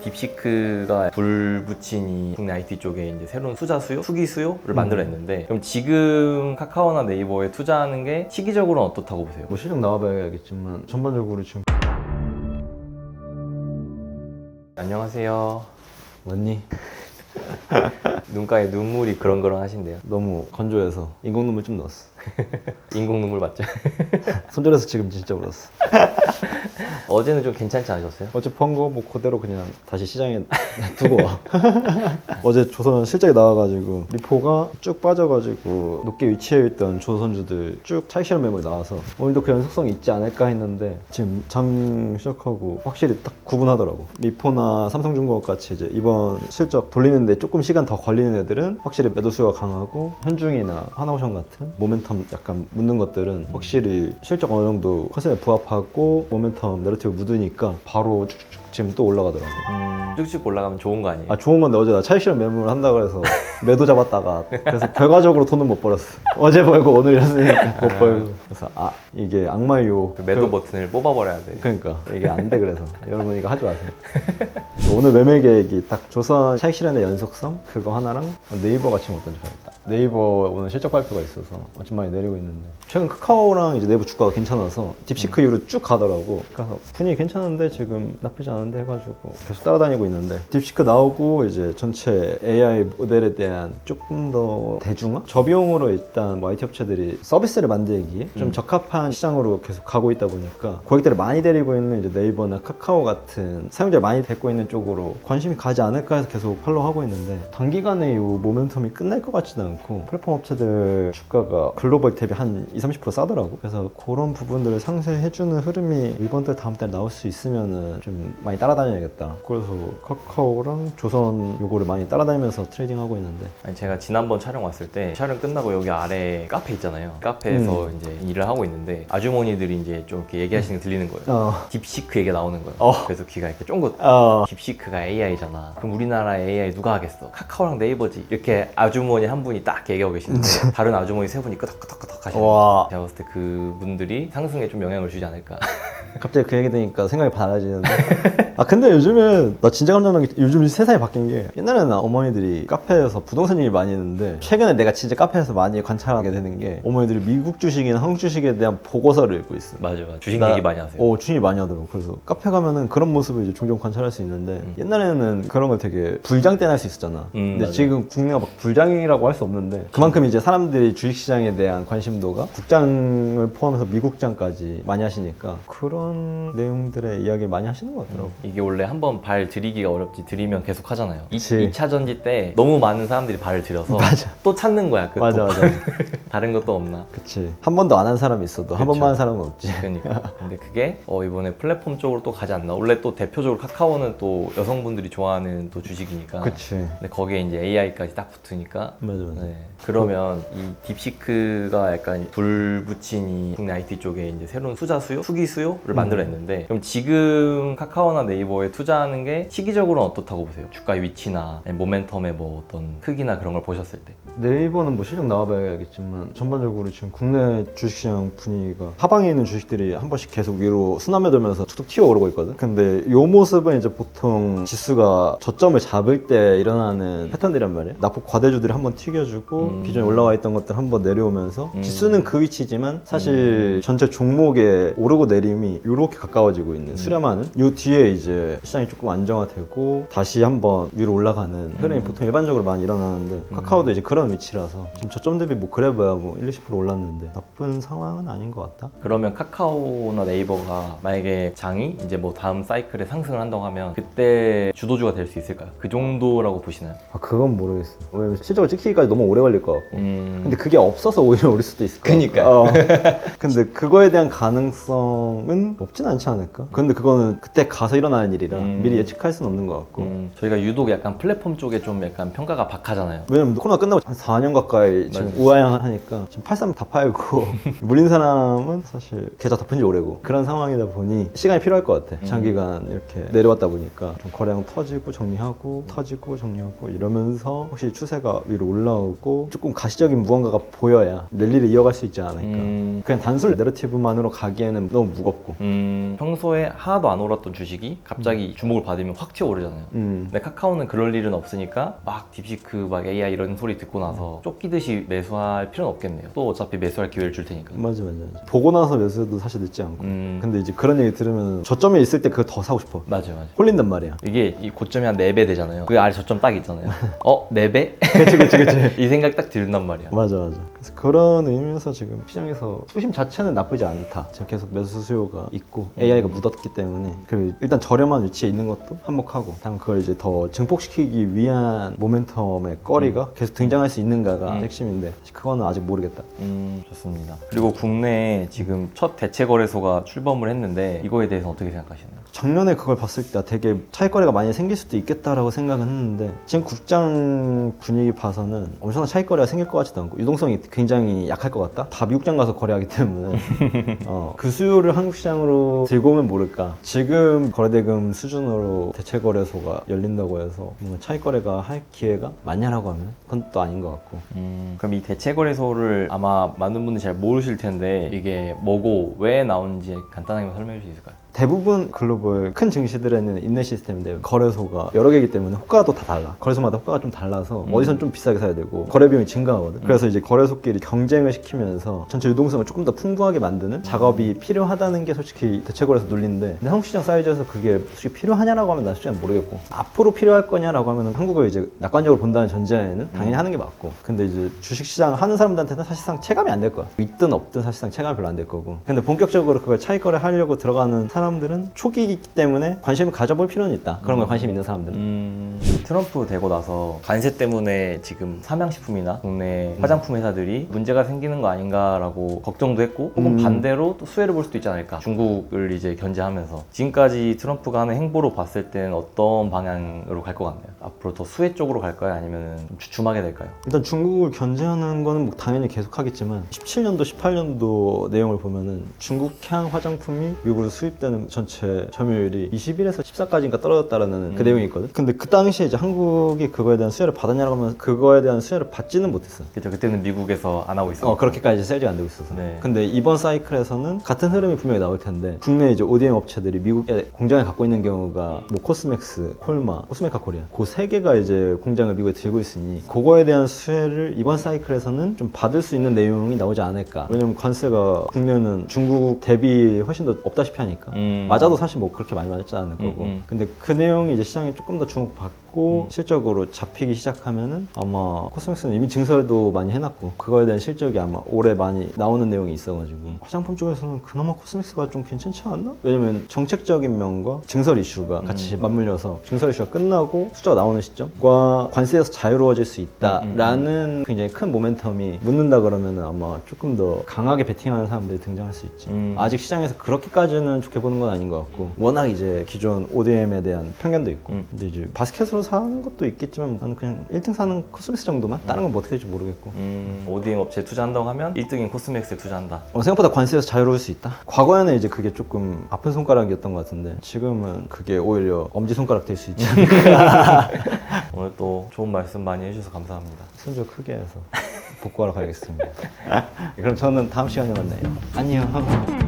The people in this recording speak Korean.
딥시크가 불 붙인 이 국내 IT 쪽에 이제 새로운 투자 수요, 투기 수요를 만들어냈는데 그럼 지금 카카오나 네이버에 투자하는 게 시기적으로는 어떻다고 보세요? 뭐 실적 나와봐야겠지만 전반적으로 지금 안녕하세요. 맞니? 눈가에 눈물이 그렁그렁 하신데요. 너무 건조해서 인공 눈물 좀 넣었어. 인공 눈물 맞죠? 손절해서 지금 진짜 울었어. 어제는 좀 괜찮지 않으셨어요? 어제 펀 거 뭐 그대로 그냥 다시 시장에 두고 와. 어제 조선 실적이 나와가지고 리포가 쭉 빠져가지고 높게 위치해 있던 조선주들 쭉 차익 실현 매물이 나와서 오늘도 그 연속성이 있지 않을까 했는데 지금 장 시작하고 확실히 딱 구분하더라고. 리포나 삼성중공업 같이 이제 이번 실적 돌리는데 조금 시간 더 걸리는 애들은 확실히 매도수가 강하고 현중이나 하나오션 같은 모멘텀 약간 묻는 것들은 확실히 실적 어느 정도 컨셉에 부합하고 모멘텀 내러티브 묻으니까 바로 쭉쭉쭉 지금 또 올라가더라고. 쭉쭉 올라가면 좋은 거 아니에요? 아 좋은 건데 어제 나 차익 실현 매물 한다고 해서 매도 잡았다가 그래서 결과적으로 돈은 못 벌었어. 어제 벌고 오늘 했으니까 못 벌고. 그래서 아 이게 악마의 유혹. 그 매도 버튼을 뽑아버려야 돼. 그러니까 이게 안 돼. 그래서 여러분 이거 하지 마세요. 오늘 매매 계획이 딱 조선 차익 실현의 연속성 그거 하나랑 네이버 같이 어떤지 봐야겠다. 네이버 오늘 실적 발표가 있어서 좀 많이 내리고 있는데 최근 카카오랑 이제 네이버 주가가 괜찮아서 딥시크 이후로 쭉 가더라고. 그래서 분위기 괜찮은데 지금 나쁘지 않은데 해가지고 계속 따라다니고 있는데 딥시크 나오고 이제 전체 AI 모델에 대한 조금 더 대중화? 저비용으로 일단 뭐 IT 업체들이 서비스를 만들기에 좀 적합한 시장으로 계속 가고 있다 보니까 고객들을 많이 데리고 있는 이제 네이버나 카카오 같은 사용자를 많이 데리고 있는 쪽으로 관심이 가지 않을까 해서 계속 팔로우하고 있는데 단기간에 이 모멘텀이 끝날 것 같지는 않고 플랫폼 업체들 주가가 글로벌 대비 한 20-30% 싸더라고. 그래서 그런 부분들을 상쇄해주는 흐름이 이번 달 다음 달 나올 수 있으면은 좀 많이 따라다녀야겠다. 그래서 카카오랑 조선 요거를 많이 따라다니면서 트레이딩하고 있는데 아니 제가 지난번 촬영 왔을 때 촬영 끝나고 여기 아래 카페 있잖아요. 카페에서 이제 일을 하고 있는데 아주머니들이 이제 좀 이렇게 얘기하시는 게 들리는 거예요. 딥시크 얘기가 나오는 거예요. 그래서 귀가 이렇게 쫑긋. 딥시크가 AI잖아. 그럼 우리나라 AI 누가 하겠어? 카카오랑 네이버지. 이렇게 아주머니 한 분이 딱 얘기하고 계시는데 다른 아주머니 세 분이 끄덕끄덕끄덕 하시는 거예요. 제가 봤을 때 그분들이 상승에 좀 영향을 주지 않을까. 갑자기 그 얘기 들으니까 생각이 달라지는데 아 근데 요즘에 나 진짜 깜짝 놀란 게 요즘 세상이 바뀐 게 옛날에는 어머니들이 카페에서 부동산 얘기 많이 했는데 최근에 내가 진짜 카페에서 많이 관찰하게 되는 게 어머니들이 미국 주식이나 한국 주식에 대한 보고서를 읽고 있어. 맞아. 주식 얘기 많이 하세요. 주식 많이 하더라고. 그래서 카페 가면은 그런 모습을 이제 종종 관찰할 수 있는데 옛날에는 그런 걸 되게 불장대는 할 수 있었잖아. 근데 맞아요. 지금 국내가 막 불장이라고 할 수 없는데 그만큼 이제 사람들이 주식시장에 대한 관심도가 국장을 포함해서 미국장까지 많이 하시니까 그런 내용들의 이야기를 많이 하시는 것 같더라고. 이게 원래 한번 발 들이기가 어렵지 들이면 계속 하잖아요. 그치. 2차 전지 때 너무 많은 사람들이 발을 들여서 맞아. 또 찾는 거야. 그 맞아. 다른 것도 없나? 그치. 한 번도 안 한 사람이 있어도 한 그쵸. 번만 한 사람은 없지. 그러니까. 근데 그게 이번에 플랫폼 쪽으로 또 가지 않나? 원래 또 대표적으로 카카오는 또 여성분들이 좋아하는 또 주식이니까. 그치. 근데 거기에 이제 AI까지 딱 붙으니까. 맞아. 네. 그러면 이 딥시크가 약간 불 붙인 이 국내 IT 쪽에 이제 새로운 투자 수요, 투기 수요를 만들어냈는데 그럼 지금 카카오나 네이버에 투자하는 게 시기적으로는 어떻다고 보세요? 주가의 위치나 모멘텀의 뭐 어떤 크기나 그런 걸 보셨을 때. 네이버는 뭐 실적 나와봐야겠지만 전반적으로 지금 국내 주식시장 분위기가 하방에 있는 주식들이 한 번씩 계속 위로 순환매 돌면서 툭툭 튀어오르고 있거든. 근데 이 모습은 이제 보통 지수가 저점을 잡을 때 일어나는 패턴이란 말이야. 낙폭 과대주들이 한번 튀겨주고 기존에 올라와 있던 것들 한번 내려오면서 지수는 그 위치지만 사실 전체 종목의 오르고 내림이 이렇게 가까워지고 있는 수렴하는 이 뒤에 이제 시장이 조금 안정화되고 다시 한번 위로 올라가는 흐름이 보통 일반적으로 많이 일어나는데 카카오도 이제 그런 위치라서 지금 저점 대비 뭐 그래봐야 뭐 1-20% 올랐는데 나쁜 상황은 아닌 것 같다. 그러면 카카오나 네이버가 만약에 장이 이제 뭐 다음 사이클에 상승을 한다고 하면 그때 주도주가 될 수 있을까요? 그 정도라고 보시나요? 아 그건 모르겠어. 왜냐면 실적을 찍히기까지 너무 오래 걸릴 것 같고. 근데 그게 없어서 오히려 오를 수도 있을 것 같고. 근데 그거에 대한 가능성은 없진 않지 않을까? 근데 그거는 그때 가서 일어나는 일이라 미리 예측할 수는 없는 것 같고. 저희가 유독 약간 플랫폼 쪽에 좀 약간 평가가 박하잖아요. 왜냐면 코로나 끝나고 한 4년 가까이 지금 우아양하니까 지금 팔삼 다 팔고 물린 사람은 사실 계좌 덮은 지 오래고 그런 상황이다 보니 시간이 필요할 것 같아. 장기간 이렇게 내려왔다 보니까 좀 거래량 터지고 정리하고 터지고 정리하고 이러면서 혹시 추세가 위로 올라오고 조금 가시적인 무언가가 보여야 랠리를 이어갈 수 있지 않을까. 그냥 단순 내러티브만으로 가기에는 너무 무겁고 평소에 하나도 안 오랐던 주식이 갑자기 주목을 받으면 확 튀어오르잖아요. 근데 카카오는 그럴 일은 없으니까 막 딥시크 막 AI 이런 소리 듣고 나서 쫓기듯이 매수할 필요는 없겠네요. 또 어차피 매수할 기회를 줄 테니까. 맞아. 보고 나서 매수해도 사실 늦지 않고. 근데 이제 그런 얘기 들으면 저점에 있을 때 그거 더 사고 싶어. 맞아. 홀린단 말이야. 이게 이 고점이 한 4배 되잖아요. 그 아래 저점 딱 있잖아요. 4배? 그치. 이 생각 딱 들단 말이야. 맞아. 그래서 그런 의미에서 지금 시장에서 수심 자체는 나쁘지 않다. 지금 계속 매수 수요가 있고 AI가 묻었기 때문에 그리고 일단 저렴한 위치에 있는 것도 한몫하고 다음 그걸 이제 더 증폭시키기 위한 모멘텀의 거리가 계속 등장할 수 있는가가 핵심인데 그거는 아직 모르겠다. 좋습니다. 그리고 국내에 지금 첫 대체 거래소가 출범을 했는데 이거에 대해서 어떻게 생각하시나요? 작년에 그걸 봤을 때 되게 차익거래가 많이 생길 수도 있겠다라고 생각은 했는데 지금 국장 분위기 봐서는 엄청난 차익거래가 생길 것 같지도 않고 유동성이 굉장히 약할 것 같다? 다 미국장 가서 거래하기 때문에 그 수요를 한국 시장으로 들고 오면 모를까. 지금 거래대금 수준으로 대체거래소가 열린다고 해서 뭔가 차익거래가 할 기회가 많냐라고 하면 그건 또 아닌 것 같고. 그럼 이 대체 거래소를 아마 많은 분들이 잘 모르실 텐데 이게 뭐고 왜 나오는지 간단하게 설명해 주실 수 있을까요? 대부분 글로벌 큰 증시들에는 인내 시스템인데 거래소가 여러 개이기 때문에 호가도 다 달라. 거래소마다 호가가 좀 달라서 어디선 좀 비싸게 사야 되고 거래 비용이 증가하거든. 그래서 이제 거래소끼리 경쟁을 시키면서 전체 유동성을 조금 더 풍부하게 만드는 작업이 필요하다는 게 솔직히 대체거래소 논리인데 근데 한국 시장 사이즈에서 그게 솔직히 필요하냐라고 하면 난 솔직히 모르겠고 앞으로 필요할 거냐라고 하면 한국을 이제 낙관적으로 본다는 전제에는 당연히 하는 게 맞고 근데 이제 주식시장 하는 사람들한테는 사실상 체감이 안 될 거야. 있든 없든 사실상 체감이 별로 안 될 거고 근데 본격적으로 그걸 차익거래 하려고 들어가는 사람들은 초기이기 때문에 관심을 가져볼 필요는 있다. 그런 거에 관심 있는 사람들은. 트럼프 되고 나서 관세 때문에 지금 삼양식품이나 국내 화장품 회사들이 문제가 생기는 거 아닌가라고 걱정도 했고 혹은 반대로 또 수혜를 볼 수도 있지 않을까. 중국을 이제 견제하면서 지금까지 트럼프가 하는 행보로 봤을 때는 어떤 방향으로 갈 것 같나요? 앞으로 더 수혜 쪽으로 갈까요? 아니면 좀 주춤하게 될까요? 일단 중국을 견제하는 거는 뭐 당연히 계속하겠지만 17년도, 18년도 내용을 보면은 중국향 화장품이 미국으로 수입되는 전체 점유율이 21에서 14까지인가 떨어졌다라는 그 내용이 있거든. 근데 그 당시에 이제 한국이 그거에 대한 수혜를 받았냐고 하면 그거에 대한 수혜를 받지는 못했어. 그렇죠. 그때는 미국에서 안 하고 있었고 그렇게까지 세일이 안 되고 있어서. 네. 근데 이번 사이클에서는 같은 흐름이 분명히 나올 텐데 국내 이제 ODM 업체들이 미국에 공장을 갖고 있는 경우가 뭐 코스맥스, 콜마, 코스메카 코리아 그 세 개가 이제 공장을 미국에 들고 있으니 그거에 대한 수혜를 이번 사이클에서는 좀 받을 수 있는 내용이 나오지 않을까. 왜냐면 관세가 국내는 중국 대비 훨씬 더 없다시피 하니까 맞아도 사실 뭐 그렇게 많이 맞지 않을 거고 근데 그 내용이 이제 시장에 조금 더 주목받고 실적으로 잡히기 시작하면은 아마 코스맥스는 이미 증설도 많이 해놨고 그거에 대한 실적이 아마 올해 많이 나오는 내용이 있어가지고 화장품 쪽에서는 그나마 코스맥스가 좀 괜찮지 않나? 왜냐면 정책적인 면과 증설 이슈가 같이 맞물려서 증설 이슈가 끝나고 숫자가 나오는 시점과 관세에서 자유로워질 수 있다라는 굉장히 큰 모멘텀이 묻는다 그러면은 아마 조금 더 강하게 베팅하는 사람들이 등장할 수 있지. 아직 시장에서 그렇게까지는 좋게 보는 건 아닌 것 같고 워낙 이제 기존 ODM에 대한 편견도 있고 근데 이제 바스켓으로 사는 것도 있겠지만 나는 그냥 1등 사는 코스맥스 정도만 다른 건 뭐 어떻게 될지 모르겠고 ODM 업체에 투자한다고 하면 1등인 코스맥스에 투자한다. 생각보다 관세에서 자유로울 수 있다. 과거에는 이제 그게 조금 아픈 손가락이었던 것 같은데 지금은 그게 오히려 엄지손가락 될 수 있지 않을까. 오늘 또 좋은 말씀 많이 해주셔서 감사합니다. 손 좀 크게 해서 복구하러 가야겠습니다. 그럼 저는 다음 시간에 만나요. 안녕.